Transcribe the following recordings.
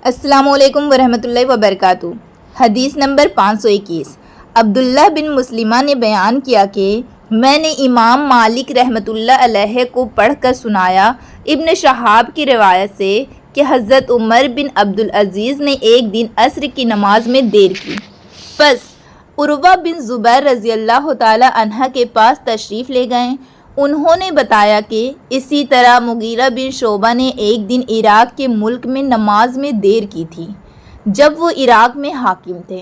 السلام علیکم ورحمۃ اللہ وبرکاتہ۔ حدیث نمبر 521۔ عبداللہ بن مسلمہ نے بیان کیا کہ میں نے امام مالک رحمۃ اللہ علیہ کو پڑھ کر سنایا ابن شہاب کی روایت سے کہ حضرت عمر بن عبدالعزیز نے ایک دن عصر کی نماز میں دیر کی، پس عروہ بن زبیر رضی اللہ تعالی عنہ کے پاس تشریف لے گئے۔ انہوں نے بتایا کہ اسی طرح مغیرہ بن شعبہ نے ایک دن عراق کے ملک میں نماز میں دیر کی تھی جب وہ عراق میں حاکم تھے۔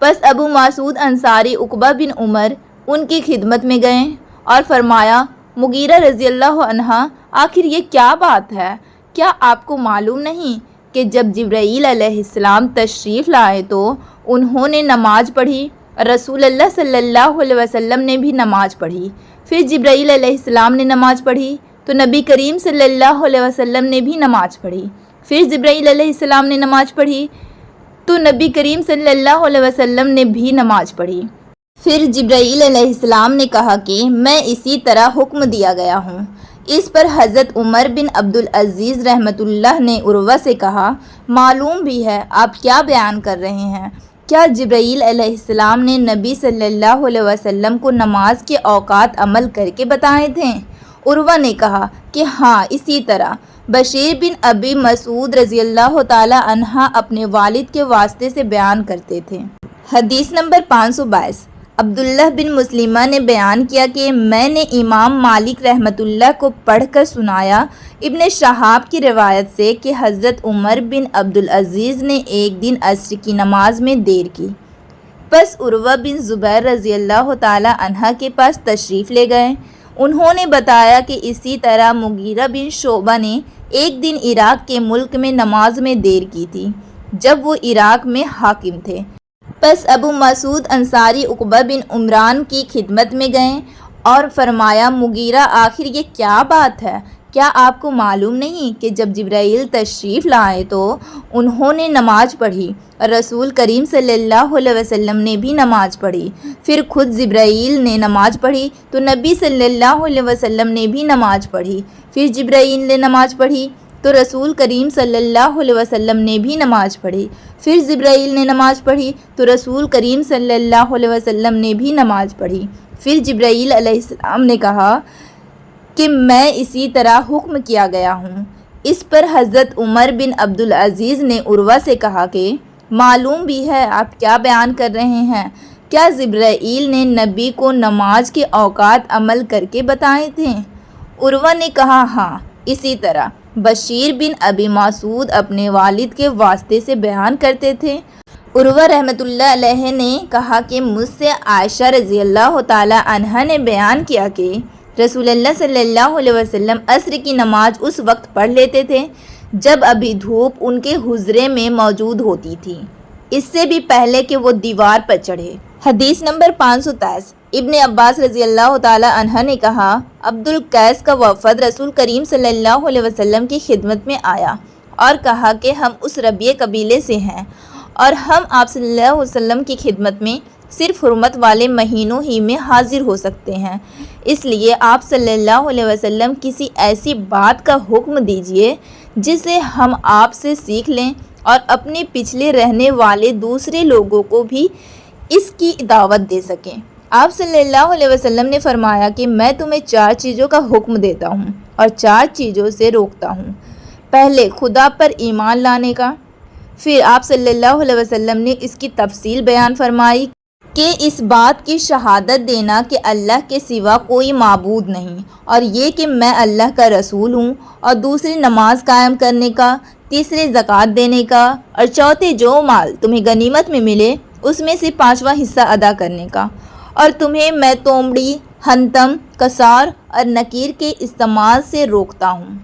پس ابو مسعود انصاری عقبہ بن عمر ان کی خدمت میں گئے اور فرمایا، مغیرہ رضی اللہ عنہ، آخر یہ کیا بات ہے؟ کیا آپ کو معلوم نہیں کہ جب جبرائیل علیہ السلام تشریف لائے تو انہوں نے نماز پڑھی، رسول اللہ صلی اللہ علیہ وسلم نے بھی نماز پڑھی، پھر جبرائیل علیہ السلام نے نماز پڑھی تو نبی کریم صلی اللہ علیہ وسلم نے بھی نماز پڑھی، پھر جبرائیل علیہ السلام نے نماز پڑھی تو نبی کریم صلی اللہ علیہ وسلم نے بھی نماز پڑھی۔ پھر جبرائیل علیہ السلام نے کہا کہ میں اسی طرح حکم دیا گیا ہوں۔ اس پر حضرت عمر بن عبدالعزیز رحمۃ اللہ نے عروہ سے کہا، معلوم بھی ہے آپ کیا بیان کر رہے ہیں؟ کیا جبرائیل علیہ السلام نے نبی صلی اللہ علیہ وسلم کو نماز کے اوقات عمل کر کے بتائے تھے؟ عروہ نے کہا کہ ہاں، اسی طرح بشیر بن ابی مسعود رضی اللہ تعالی عنہ اپنے والد کے واسطے سے بیان کرتے تھے۔ حدیث نمبر 522۔ عبداللہ بن مسلمہ نے بیان کیا کہ میں نے امام مالک رحمۃ اللہ کو پڑھ کر سنایا ابن شہاب کی روایت سے کہ حضرت عمر بن عبدالعزیز نے ایک دن عصر کی نماز میں دیر کی، پس عروہ بن زبیر رضی اللہ تعالی عنہ کے پاس تشریف لے گئے۔ انہوں نے بتایا کہ اسی طرح مغیرہ بن شعبہ نے ایک دن عراق کے ملک میں نماز میں دیر کی تھی جب وہ عراق میں حاکم تھے۔ پس ابو مسعود انصاری عقبہ بن عمران کی خدمت میں گئے اور فرمایا، مغیرہ، آخر یہ کیا بات ہے؟ کیا آپ کو معلوم نہیں کہ جب جبرائیل تشریف لائے تو انہوں نے نماز پڑھی، رسول کریم صلی اللہ علیہ وسلم نے بھی نماز پڑھی، پھر خود جبرائیل نے نماز پڑھی تو نبی صلی اللہ علیہ وسلم نے بھی نماز پڑھی، پھر جبرائیل نے نماز پڑھی تو رسول کریم صلی اللہ علیہ وسلم نے بھی نماز پڑھی، پھر جبرائیل نے نماز پڑھی تو رسول کریم صلی اللہ علیہ وسلم نے بھی نماز پڑھی۔ پھر جبرائیل علیہ السلام نے کہا کہ میں اسی طرح حکم کیا گیا ہوں۔ اس پر حضرت عمر بن عبدالعزیز نے عروہ سے کہا کہ معلوم بھی ہے آپ کیا بیان کر رہے ہیں؟ کیا جبرائیل نے نبی کو نماز کے اوقات عمل کر کے بتائے تھے؟ عروہ نے کہا ہاں، اسی طرح بشیر بن ابی مسعود اپنے والد کے واسطے سے بیان کرتے تھے۔ عروہ رحمۃ اللہ علیہ نے کہا کہ مجھ سے عائشہ رضی اللہ تعالی عنہ نے بیان کیا کہ رسول اللہ صلی اللہ علیہ وسلم عصر کی نماز اس وقت پڑھ لیتے تھے جب ابھی دھوپ ان کے حجرے میں موجود ہوتی تھی، اس سے بھی پہلے کہ وہ دیوار پر چڑھے۔ حدیث نمبر 523۔ ابن عباس رضی اللہ تعالی عنہ نے کہا، عبد القیس کا وفد رسول کریم صلی اللہ علیہ وسلم کی خدمت میں آیا اور کہا کہ ہم اس ربیع قبیلے سے ہیں اور ہم آپ صلی اللہ علیہ وسلم کی خدمت میں صرف حرمت والے مہینوں ہی میں حاضر ہو سکتے ہیں، اس لیے آپ صلی اللہ علیہ وسلم کسی ایسی بات کا حکم دیجئے جسے ہم آپ سے سیکھ لیں اور اپنے پچھلے رہنے والے دوسرے لوگوں کو بھی اس کی دعوت دے سکیں۔ آپ صلی اللہ علیہ وسلم نے فرمایا کہ میں تمہیں 4 چیزوں کا حکم دیتا ہوں اور 4 چیزوں سے روکتا ہوں۔ پہلے خدا پر ایمان لانے کا۔ پھر آپ صلی اللہ علیہ وسلم نے اس کی تفصیل بیان فرمائی کہ اس بات کی شہادت دینا کہ اللہ کے سوا کوئی معبود نہیں، اور یہ کہ میں اللہ کا رسول ہوں، اور دوسری نماز قائم کرنے کا، تیسرے زکوٰۃ دینے کا، اور چوتھے جو مال تمہیں غنیمت میں ملے اس میں سے 5واں حصہ ادا کرنے کا، اور تمہیں میں تومڑی، ہنتم، کسار اور نکیر کے استعمال سے روکتا ہوں۔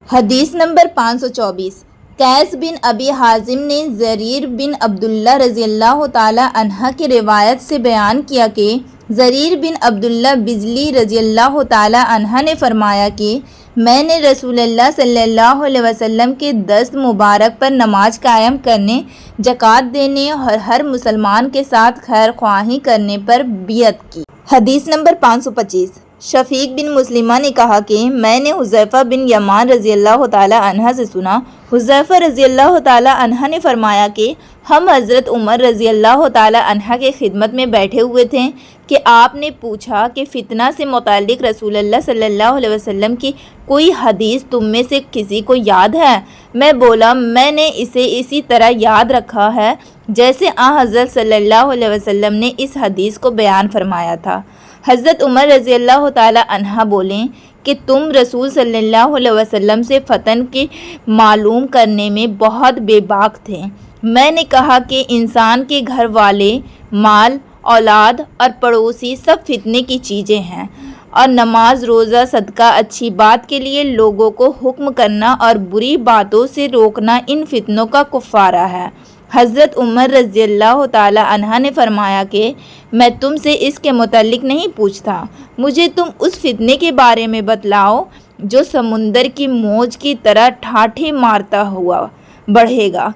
حدیث نمبر 524۔ قیس بن ابی حازم نے زریر بن عبداللہ رضی اللہ تعالی عنہ کی روایت سے بیان کیا کہ زریر بن عبداللہ بجلی رضی اللہ تعالی عنہ نے فرمایا کہ میں نے رسول اللہ صلی اللہ علیہ وسلم کے دست مبارک پر نماز قائم کرنے، زکوٰۃ دینے اور ہر مسلمان کے ساتھ خیر خواہی کرنے پر بیعت کی۔ حدیث نمبر 525۔ شفیق بن مسلمہ نے کہا کہ میں نے حذیفہ بن یمان رضی اللہ تعالی عنہ سے سنا، حذیفہ رضی اللہ تعالی عنہ نے فرمایا کہ ہم حضرت عمر رضی اللہ تعالی عنہ کے خدمت میں بیٹھے ہوئے تھے کہ آپ نے پوچھا کہ فتنہ سے متعلق رسول اللہ صلی اللہ علیہ وسلم کی کوئی حدیث تم میں سے کسی کو یاد ہے؟ میں بولا میں نے اسے اسی طرح یاد رکھا ہے جیسے حضرت صلی اللہ علیہ وسلم نے اس حدیث کو بیان فرمایا تھا۔ حضرت عمر رضی اللہ تعالی عنہ بولیں کہ تم رسول صلی اللہ علیہ وسلم سے فتن کے معلوم کرنے میں بہت بے باک تھے۔ میں نے کہا کہ انسان کے گھر والے، مال، اولاد اور پڑوسی سب فتنے کی چیزیں ہیں، اور نماز، روزہ، صدقہ، اچھی بات کے لیے لوگوں کو حکم کرنا اور بری باتوں سے روکنا ان فتنوں کا کفارہ ہے۔ حضرت عمر رضی اللہ تعالی عنہ نے فرمایا کہ میں تم سے اس کے متعلق نہیں پوچھتا، مجھے تم اس فتنے کے بارے میں بتلاؤ جو سمندر کی موج کی طرح ٹھاٹھے مارتا ہوا بڑھے گا۔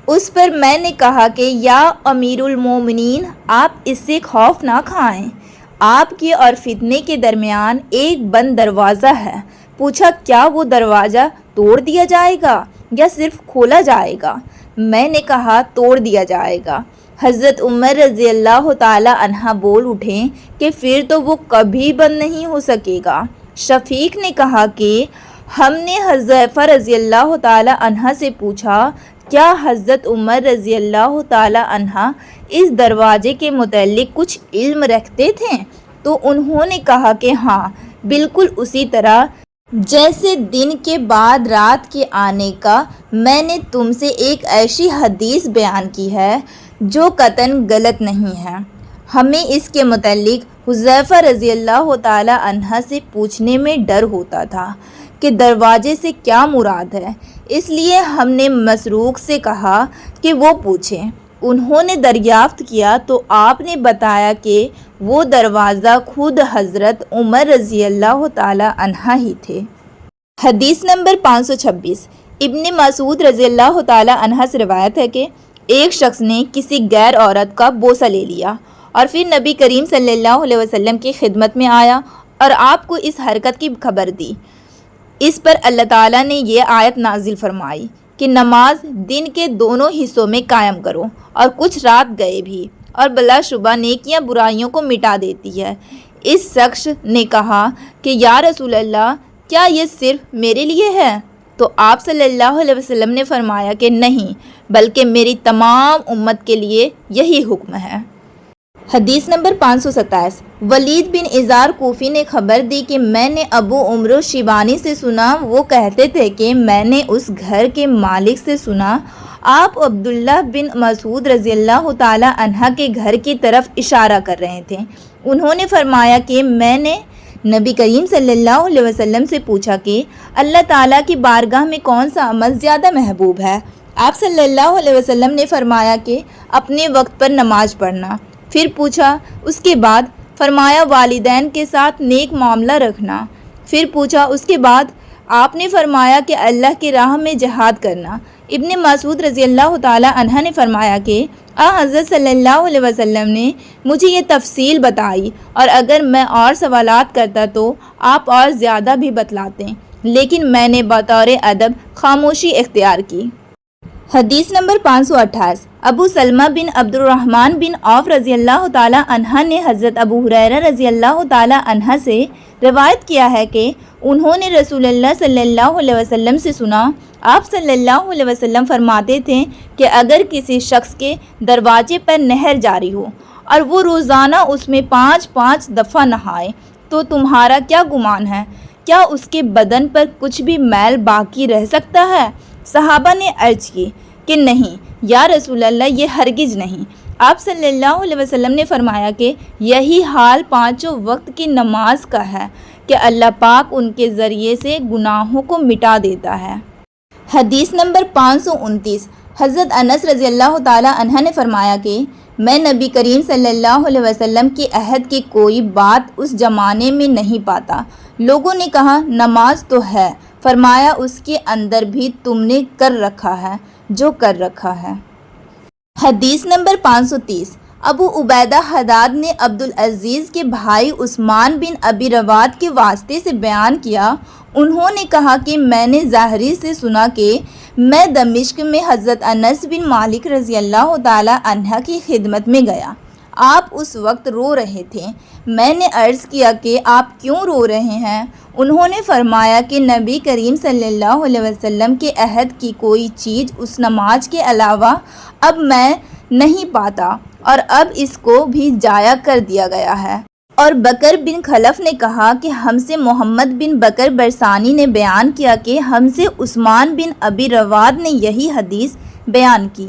اس پر میں نے کہا کہ یا امیر المومنین، آپ اس سے خوف نہ کھائیں، آپ کے اور فتنے کے درمیان ایک بند دروازہ ہے۔ پوچھا کیا وہ دروازہ توڑ دیا جائے گا یا صرف کھولا جائے گا؟ میں نے کہا توڑ دیا جائے گا۔ حضرت عمر رضی اللہ تعالی عنہ بول اٹھے کہ پھر تو وہ کبھی بند نہیں ہو سکے گا۔ شفیق نے کہا کہ ہم نے حذیفہ رضی اللہ تعالی عنہ سے پوچھا کیا حضرت عمر رضی اللہ تعالی عنہ اس دروازے کے متعلق کچھ علم رکھتے تھے؟ تو انہوں نے کہا کہ ہاں، بالکل اسی طرح جیسے دن کے بعد رات کے آنے کا میں نے تم سے ایک ایسی حدیث بیان کی ہے جو قطعاً غلط نہیں ہے۔ ہمیں اس کے متعلق حذیفہ رضی اللہ تعالی عنہ سے پوچھنے میں ڈر ہوتا تھا کہ دروازے سے کیا مراد ہے، اس لیے ہم نے مسروق سے کہا کہ وہ پوچھیں۔ انہوں نے دریافت کیا تو آپ نے بتایا کہ وہ دروازہ خود حضرت عمر رضی اللہ تعالی عنہ ہی تھے۔ حدیث نمبر 526 ابن مسعود رضی اللہ تعالی عنہ سے روایت ہے کہ ایک شخص نے کسی غیر عورت کا بوسہ لے لیا اور پھر نبی کریم صلی اللہ علیہ وسلم کی خدمت میں آیا اور آپ کو اس حرکت کی خبر دی۔ اس پر اللہ تعالیٰ نے یہ آیت نازل فرمائی کہ نماز دن کے دونوں حصوں میں قائم کرو اور کچھ رات گئے بھی، اور بلا شبہ نیکیاں برائیوں کو مٹا دیتی ہے۔ اس شخص نے کہا کہ یا رسول اللہ، کیا یہ صرف میرے لیے ہے؟ تو آپ صلی اللہ علیہ وسلم نے فرمایا کہ نہیں، بلکہ میری تمام امت کے لیے یہی حکم ہے۔ حدیث نمبر 527 ولید بن عزار کوفی نے خبر دی کہ میں نے ابو عمرو شیبانی سے سنا، وہ کہتے تھے کہ میں نے اس گھر کے مالک سے سنا، آپ عبداللہ بن مسعود رضی اللہ تعالی عنہ کے گھر کی طرف اشارہ کر رہے تھے۔ انہوں نے فرمایا کہ میں نے نبی کریم صلی اللہ علیہ وسلم سے پوچھا کہ اللہ تعالیٰ کی بارگاہ میں کون سا عمل زیادہ محبوب ہے؟ آپ صلی اللہ علیہ وسلم نے فرمایا کہ اپنے وقت پر نماز پڑھنا۔ پھر پوچھا اس کے بعد؟ فرمایا والدین کے ساتھ نیک معاملہ رکھنا۔ پھر پوچھا اس کے بعد؟ آپ نے فرمایا کہ اللہ کی راہ میں جہاد کرنا۔ ابن مسعود رضی اللہ تعالی عنہ نے فرمایا کہ حضرت صلی اللہ علیہ وسلم نے مجھے یہ تفصیل بتائی، اور اگر میں اور سوالات کرتا تو آپ اور زیادہ بھی بتلاتے، لیکن میں نے بطور ادب خاموشی اختیار کی۔ حدیث نمبر 528 ابو سلمہ بن عبد الرحمن بن عوف رضی اللہ تعالی عنہ نے حضرت ابو ہریرہ رضی اللہ تعالی عنہ سے روایت کیا ہے کہ انہوں نے رسول اللہ صلی اللہ علیہ وسلم سے سنا، آپ صلی اللہ علیہ وسلم فرماتے تھے کہ اگر کسی شخص کے دروازے پر نہر جاری ہو اور وہ روزانہ اس میں 5 دفعہ نہائے تو تمہارا کیا گمان ہے؟ کیا اس کے بدن پر کچھ بھی میل باقی رہ سکتا ہے؟ صحابہ نے عرض کی کہ نہیں یا رسول اللہ، یہ ہرگز نہیں۔ آپ صلی اللہ علیہ وسلم نے فرمایا کہ یہی حال 5 وقت کی نماز کا ہے کہ اللہ پاک ان کے ذریعے سے گناہوں کو مٹا دیتا ہے۔ حدیث نمبر 529 حضرت انس رضی اللہ تعالی عنہ نے فرمایا کہ میں نبی کریم صلی اللہ علیہ وسلم کی عہد کی کوئی بات اس زمانے میں نہیں پاتا۔ لوگوں نے کہا نماز تو ہے، فرمایا اس کے اندر بھی تم نے کر رکھا ہے جو کر رکھا ہے۔ حدیث نمبر 530 ابو عبیدہ حداد نے عبدالعزیز کے بھائی عثمان بن ابی رواد کے واسطے سے بیان کیا، انہوں نے کہا کہ میں نے ظاہری سے سنا کہ میں دمشق میں حضرت انس بن مالک رضی اللہ تعالی عنہ کی خدمت میں گیا۔ آپ اس وقت رو رہے تھے۔ میں نے عرض کیا کہ آپ کیوں رو رہے ہیں؟ انہوں نے فرمایا کہ نبی کریم صلی اللہ علیہ وسلم کے عہد کی کوئی چیز اس نماز کے علاوہ اب میں نہیں پاتا اور اب اس کو بھی ضائع کر دیا گیا ہے۔ اور بکر بن خلف نے کہا کہ ہم سے محمد بن بکر برسانی نے بیان کیا کہ ہم سے عثمان بن ابی رواد نے یہی حدیث بیان کی۔